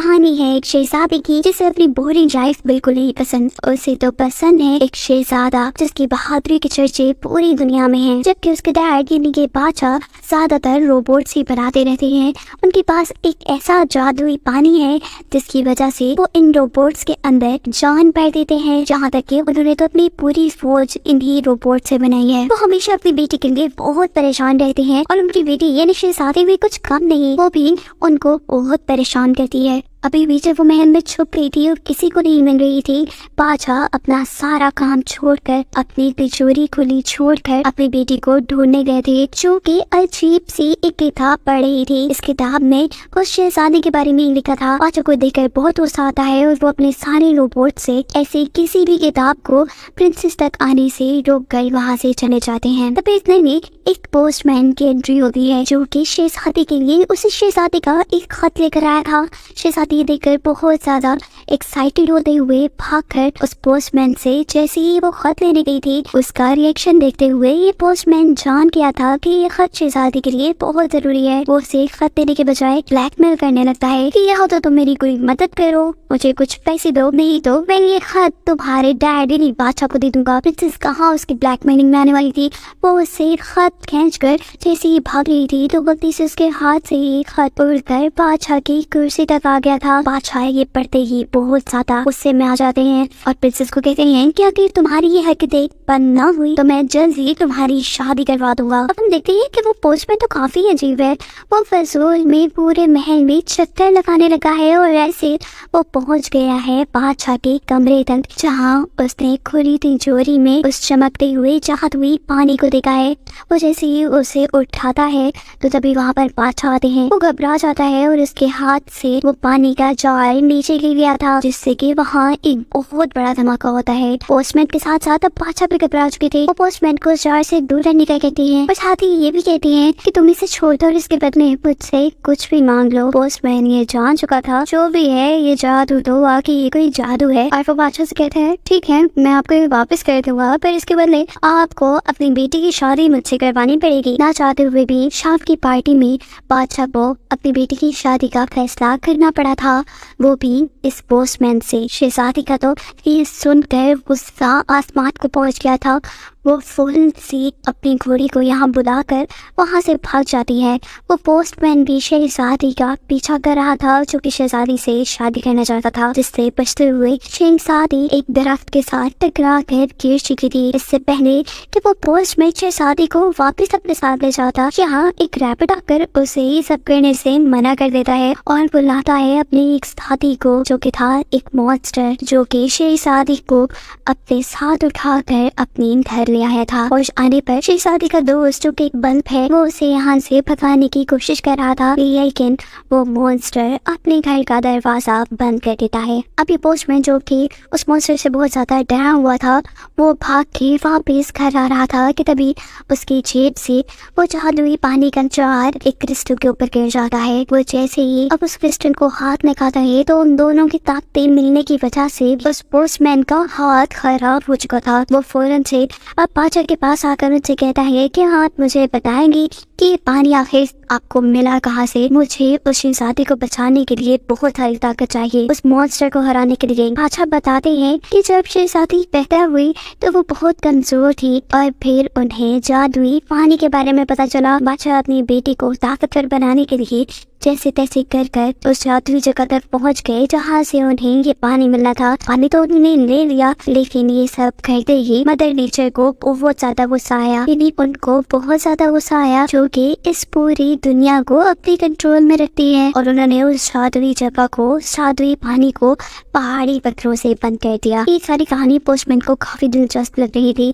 کہانی ہے ایک شہزادی کی جسے اپنی بورنگ لائف بالکل نہیں پسند. اسے تو پسند ہے ایک شہزادہ جس کی بہادری کے چرچے پوری دنیا میں ہیں، جبکہ اس کے ڈیڈ یعنی کہ بادشاہ زیادہ تر روبوٹس ہی بناتے رہتے ہیں. ان کے پاس ایک ایسا جادوئی پانی ہے جس کی وجہ سے وہ ان روبوٹس کے اندر جان بھر دیتے ہیں، جہاں تک کہ انہوں نے تو اپنی پوری فوج انہی روبوٹ سے بنائی ہے. وہ ہمیشہ اپنی بیٹی کے لیے بہت پریشان رہتے ہیں اور ان کی بیٹی یعنی شہزادی بھی کچھ کم نہیں، وہ بھی ان کو بہت پریشان کرتی ہے. ابھی بھی جب وہ محل میں چھپ گئی تھی اور کسی کو نہیں مل رہی تھی، بادشاہ اپنا سارا کام چھوڑ کر، اپنی تجوری کھلی چھوڑ کر اپنی بیٹی کو ڈھونڈنے گئے تھے، جو کہ عجیب سی ایک کتاب پڑھ رہی تھی. اس کتاب میں اس شہزادی کے بارے میں لکھا تھا. بادشاہ کو دیکھ کر بہت غصہ آتا ہے اور وہ اپنے سارے روبوٹ سے ایسی کسی بھی کتاب کو پرنسس تک آنے سے روک کر وہاں سے چلے جاتے ہیں. تب اتنے میں ایک پوسٹ مین کی انٹری ہوتی ہے جو کہ شہزادی کے لیے اسی شہزادی کا ایک خط لے کر آیا تھا. شہزادی یہ دیکھ کر بہت زیادہ ایکسائٹڈ ہوتے ہوئے بھاگ کر اس پوسٹ مین سے جیسے ہی وہ خط لینے گئی تھی، اس کا ریئیکشن دیکھتے ہوئے یہ پوسٹ مین جان گیا تھا کہ یہ خط شہزادی کے لیے بہت ضروری ہے. وہ اسے خط دینے کے بجائے بلیک میل کرنے لگتا ہے کہ یا تو تم میری کوئی مدد کرو، مجھے کچھ پیسے دو، نہیں تو میں یہ خط تمہارے ڈیڈ یعنی بادشاہ کو دے دوں گا. پرنسس کہاں اس کی بلیک میلنگ میں آنے والی تھی، وہ اس سے خط کھینچ کر جیسے ہی بھاگ رہی تھی تو غلطی سے اس کے ہاتھ سے یہ خط اڑ کر بادشاہ کی کرسی تک آ گیا تھا. بادشاہ یہ پڑھتے ہی بہت زیادہ غصے میں آ جاتے ہیں اور پرنسس کو کہتے ہیں کہ اگر تمہاری یہ حرکتیں بند نہ ہوئی تو میں جلد ہی تمہاری شادی کروا دوں گا. اب ہم دیکھتے ہیں کہ وہ پوسٹ میں تو کافی عجیب ہے. وہ فضول میں پورے محل میں چکر لگانے لگا ہے اور ایسے وہ پہنچ گیا ہے بادشاہ کے کمرے تک، جہاں اس نے کھلی تجوری میں اس چمکتے ہوئے جادوئی پانی کو دیکھا ہے. وہ جیسے ہی اسے اٹھاتا ہے تو تبھی وہاں پر بادشاہ آتے ہیں. وہ گھبرا جاتا ہے اور اس کے ہاتھ سے وہ پانی کا جار نیچے گر گیا تھا، جس سے کہ وہاں ایک بہت بڑا دھماکہ ہوتا ہے. پوسٹ مین کے ساتھ ساتھ اب بادشاہ بھی گھبرا چکے تھے. وہ پوسٹ مین کو جار سے دور رہنے کا کہتے ہیں اور ساتھ ہی یہ بھی کہتے ہیں کہ تم اسے چھوڑ دو اور اس کے بدلے مجھ سے کچھ بھی مانگ لو. پوسٹ مین یہ جان چکا تھا جو بھی ہے یہ جادو تو واقعی یہ کوئی جادو ہے، اور وہ بادشاہ سے کہتے ہیں ٹھیک ہے میں آپ کو واپس کر دوں گا، پر اس کے بدلے آپ کو اپنی بیٹی کی شادی مجھ سے کروانی پڑے گی. نہ چاہتے ہوئے بھی شام کی پارٹی میں بادشاہ کو اپنی بیٹی کی شادی کا فیصلہ کرنا پڑا تھا، وہ بھی اس پوسٹ مین سے. شہزادی کا تو یہ سن کر غصہ آسمان کو پہنچ گیا تھا. وہ فوراً سی اپنی گھوڑی کو یہاں بلا کر وہاں سے بھاگ جاتی ہے. وہ پوسٹ مین بھی شہزادی کا پیچھا کر رہا تھا جو کہ شہزادی سے شادی کرنا چاہتا تھا، جس سے بچتے ہوئے شہزادی ایک درخت کے ساتھ ٹکرا کر گر چکی تھی. اس سے پہلے کہ وہ پوسٹ مین شہزادی کو واپس اپنے ساتھ لے جاتا، یہاں ایک ریبٹ آ کر اسے یہ سب کرنے سے منع کر دیتا ہے اور بلاتا ہے اپنی ایک ساتھی کو جو کہ تھا ایک مونسٹر، جو کہ شہزادی کو اپنے ساتھ اٹھا کر اپنی گھر لے آیا تھا. اور آنے پر شہزادی کا دوست جو کہ ایک بلب ہے وہ اسے یہاں سے بھگانے کی کوشش کر رہا تھا، لیکن وہ مونسٹر اپنے گھر کا دروازہ بند کر دیتا ہے. اب یہ پوسٹ مین جو کہ اس مونسٹر سے بہت زیادہ ڈرا ہوا تھا وہ بھاگ کے واپس گھر آ رہا تھا کہ تبھی اس کی جیب سے وہ جادوئی پانی کا جار ایک کرسٹل کے اوپر گر جاتا ہے. وہ جیسے ہی اب اس کرسٹل کو ہاتھ میں کھاتا ہے تو ان دونوں کی طاقتیں ملنے کی وجہ سے اس پوسٹ مین کا ہاتھ خراب ہو چکا تھا. وہ فوراً سے اب بادشاہ کے پاس آ کر ان سے کہتا ہے کہ آپ مجھے بتائیں گی کہ پانی آخر آپ کو ملا کہاں سے؟ مجھے اس شہزادی کو بچانے کے لیے بہت ساری طاقت چاہیے، اس مونسٹر کو ہرانے کے لیے. بادشاہ بتاتے ہیں کہ جب شہزادی پیدا ہوئی تو وہ بہت کمزور تھی اور پھر انہیں جادوئی پانی کے بارے میں پتا چلا. بادشاہ اپنی بیٹی کو طاقتور بنانے کے لیے جیسے تیسے کر اس جادوئی جگہ تک پہنچ گئے جہاں سے انہیں یہ پانی ملنا تھا. پانی تو انہوں نے لے لیا، لیکن یہ سب کرتے ہی مدر نیچر کو بہت زیادہ غصہ آیا، یعنی ان کو بہت زیادہ غصہ آیا جو کہ اس پوری دنیا کو اپنی کنٹرول میں رکھتی ہے، اور انہوں نے اس جادوئی جگہ کو، جادوئی پانی کو پہاڑی پتھروں سے بند کر دیا. یہ ساری کہانی پوسٹ مین کو کافی دلچسپ لگ رہی تھی.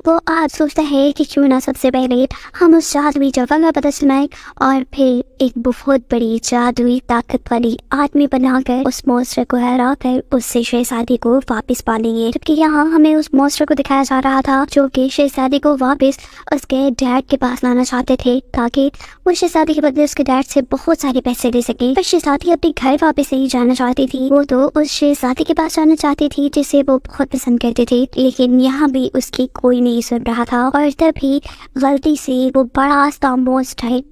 وہ آج سوچتا ہے کہ کیوں نہ سب سے پہلے ہم اس جادوئی جگہ کا پتہ چلائیں اور پھر ایک بہت بڑی جادوئی طاقت والی آدمی بنا کر اس مونسٹر کو ہرا کر اس سے شہزادی کو واپس پالیں گے. جبکہ یہاں ہمیں اس مونسٹر کو دکھایا جا رہا تھا جو کہ شہزادی کو واپس اس کے ڈیڈ کے پاس لانا چاہتے تھے تاکہ وہ شہزادی کے بدلے اس کے ڈیڈ سے بہت سارے پیسے لے سکیں. پر شہزادی اپنے گھر واپس نہیں جانا چاہتی تھی، وہ تو اس شہزادی کے پاس جانا چاہتی تھی جسے وہ بہت پسند کرتے تھے، لیکن یہاں بھی اس کی کوئی نہیں سن رہا تھا. اور تبھی غلطی سے وہ بڑا سا مونسٹر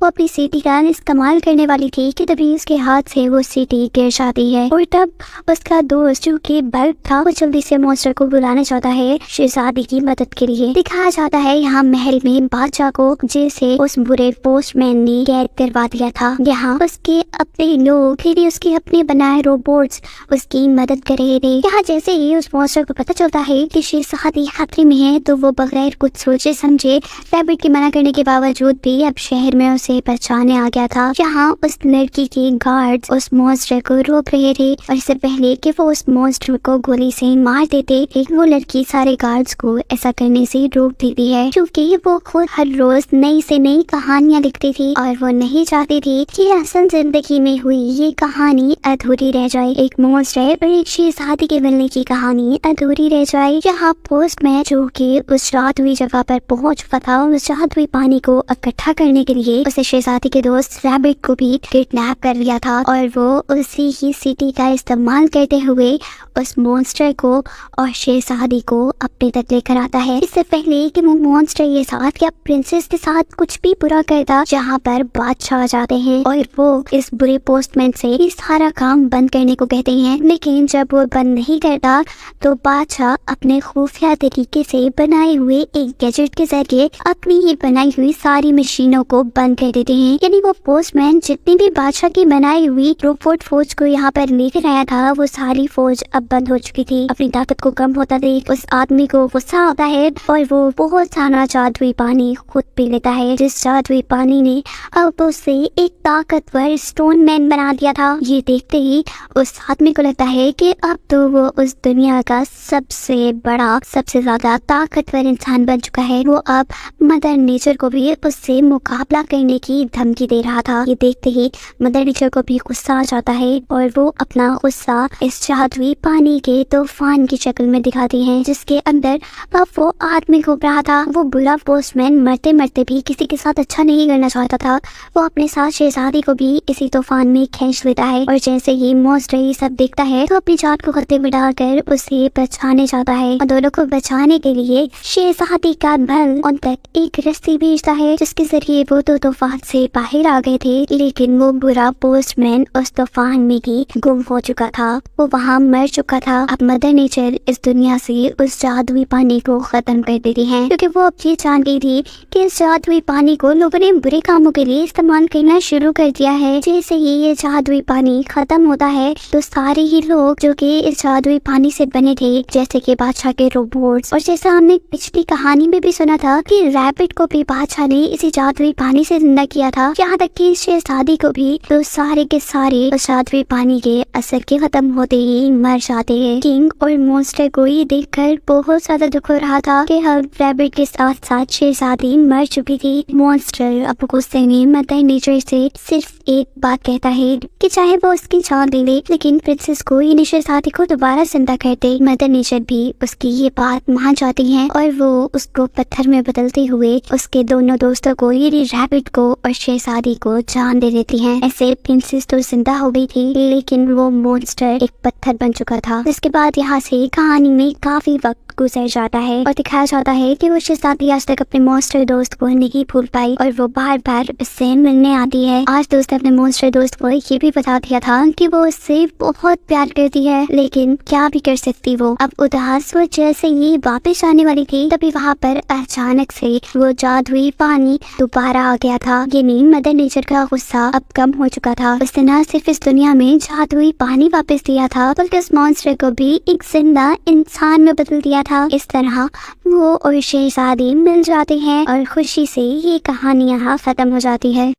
وہ اپنی سیٹی کا استعمال کرنے والی تھی کہ تبھی اس کے ہاتھ سے وہ سیٹی گر جاتی ہے، اور تب اس کا دوست جو کہ بلب تھا وہ جلدی سے مونسٹر کو بلانا چاہتا ہے شہزادی کی مدد کے لیے۔ دکھایا جاتا ہے یہاں محل میں بادشاہ کو جیسے اس برے پوسٹ مین نے قید کروا دیا تھا۔ یہاں اس کے اپنے لوگ پھر اس کے اپنے بنائے روبوٹس اس کی مدد کر رہے تھے۔ یہاں جیسے ہی اس مونسٹر کو پتہ چلتا ہے کہ شہزادی خطرے میں ہے تو وہ بغیر کچھ سوچے سمجھے ریبٹ کے منع کرنے کے باوجود بھی اب شہر میں اسے بچانے آ گیا تھا۔ یہاں اس لڑکی کے گارڈز اس مونسٹر کو روک رہے تھے، اور اس سے پہلے کہ وہ اس مونسٹر کو گولی سے مار دیتے وہ لڑکی سارے گارڈز کو ایسا کرنے سے روک دیتی ہے، کیونکہ وہ خود ہر روز نئی سے نئی کہانیاں لکھتی تھی اور وہ نہیں چاہتی تھی کہ اصل زندگی میں ہوئی یہ کہانی ادھوری رہ جائے، ایک مونسٹر اور ایک شہزادی کے ملنے کی کہانی ادھوری رہ جائے۔ یہاں پوسٹ مین جو کہ اس جادوئی جگہ پر پہنچ چکا تھا، اس جادوئی پانی کو اکٹھا کرنے کے لیے اسے شہزادی کے دوست ریبٹ کو بھی کڈنیپ کر لیا تھا، اور وہ اسی ہی سٹی کا استعمال کرتے ہوئے اس مونسٹر کو اور شہزادی کو اپنے تک لے کر آتا ہے۔ اس سے پہلے کہ وہ مونسٹر یہ ساتھ یا پرنسس کے ساتھ کچھ بھی برا کرتا، جہاں پر بادشاہ جاتے ہیں اور وہ اس برے پوسٹ مین سے یہ سارا کام بند کرنے کو کہتے ہیں، لیکن جب وہ بند نہیں کرتا تو بادشاہ اپنے خفیہ طریقے سے بنائے ہوئے ایک گیجٹ کے ذریعے اپنی ہی بنائی ہوئی ساری مشینوں کو بند کر دیتے ہیں۔ یعنی وہ پوسٹ مین جتنی بھی بادشاہ کی بنائی ہوئی روبوٹ فوج کو یہاں پر لے کر آیا تھا، وہ ساری فوج اب بند ہو چکی تھی۔ اپنی طاقت کو کم ہوتا دیکھ اس آدمی کو غصہ آتا ہے اور وہ بہت سارا جادوئی پانی خود پی لیتا ہے، جس جادوئی پانی نے اب اسے ایک طاقتور اسٹون مین بنا دیا تھا۔ یہ دیکھتے ہی اس آدمی کو لگتا ہے کہ اب تو وہ اس دنیا کا سب سے بڑا سب سے زیادہ طاقتور انسان بن چکا ہے۔ وہ اب مدر نیچر کو بھی اس سے مقابلہ کرنے کی دھمکی دے رہا تھا۔ یہ دیکھتے ہی مدر نیچر کو بھی غصہ آ جاتا ہے اور وہ اپنا غصہ اس جادوئی پانی کے طوفان کی شکل میں دکھاتی ہیں، جس کے اندر اب وہ آدمی گھوم رہا تھا۔ وہ برا پوسٹ مین مرتے مرتے بھی کسی کے ساتھ اچھا نہیں کرنا چاہتا تھا، وہ اپنے ساتھ شہزادی کو بھی اسی طوفان میں کھینچ لیتا ہے، اور جیسے ہی مونسٹر یہ سب دیکھتا ہے تو اپنی جان کو خطرے میں ڈال کر اسے بچانے جاتا ہے، اور دونوں کو بچانے کے لیے شہزادی کا بل ان تک ایک رسی بھیجتا ہے، جس کے ذریعے وہ تو طوفان سے باہر آ گئے تھے، لیکن وہ برا پوسٹ مین اس طوفان میں ہی گم ہو چکا تھا، وہ وہاں مر چکا تھا۔ اب مدر نیچر اس دنیا سے اس جادوئی پانی کو ختم کر دیتی ہیں، کیونکہ وہ اب یہ جان گئی تھی کہ اس جادوئی پانی کو لوگوں نے برے کاموں کے لیے استعمال کرنا شروع کر دیا ہے۔ جیسے ہی یہ جادوئی پانی ختم ہوتا ہے تو سارے ہی لوگ جو کہ اس جادوئی پانی سے بنے تھے، جیسے کہ بادشاہ کے روبوٹس، اور جیسا ہم نے پچھلی کہانی میں بھی سنا تھا کہ ریبٹ کو بھی بادشاہ نے اسی جادوئی پانی سے زندہ کیا تھا، یہاں تک کہ شہزادی کو بھی، تو سارے کے سارے اس جادوئی پانی کے اثر کے ختم ہوتے ہی مر جاتے ہیں۔ کنگ اور مونسٹر کو یہ دیکھ کر بہت زیادہ دکھ ہو رہا تھا کہ ہر ریبٹ کے ساتھ ساتھ شہزادی مر چکی تھی۔ مونسٹر اب غصے میں مدر نیچر سے صرف ایک بات کہتا ہے کہ چاہے وہ اس کی جان دے لے، لیکن پرنسس کو یعنی شہزادی کو دوبارہ زندہ کر دے۔ مدر نیچر بھی اس کی یہ بات مان جاتی ہیں اور وہ اس کو پتھر میں بدلتے ہوئے اس کے دونوں دوستوں کو یعنی ریبٹ کو اور شہزادی کو جان دے دیتی ہیں۔ ایسے پرنسس تو زندہ ہو گئی تھی، لیکن وہ مونسٹر ایک پتھر بن چکا تھا۔ اس کے بعد یہاں سے کہانی میں کافی وقت گزر جاتا ہے اور دکھایا جاتا ہے کہ وہ شہزادی آج تک اپنے مونسٹر دوست کو نہیں بھول پائی اور وہ بار بار اس سے ملنے آتی ہے۔ آج دوست نے اپنے مونسٹر دوست کو یہ بھی بتا دیا تھا کہ وہ اس سے بہت پیار کرتی ہے، لیکن کیا بھی کر سکتی وہ اب اداس۔ وہ جیسے ہی واپس آنے والی تھی تبھی وہاں پر اچانک سے وہ جادوئی پانی دوبارہ آ گیا تھا، یعنی مدر نیچر کا غصہ اب کم ہو چکا تھا۔ اس نے نہ صرف اس دنیا میں جادوئی پانی واپس دیا تھا بلکہ اس مونسٹر کو بھی ایک زندہ انسان میں بدل دیا تھا۔ اس طرح وہ اور شہزادی مل جاتے ہیں اور خوشی سے یہ کہانی یہاں ختم ہو جاتی ہے۔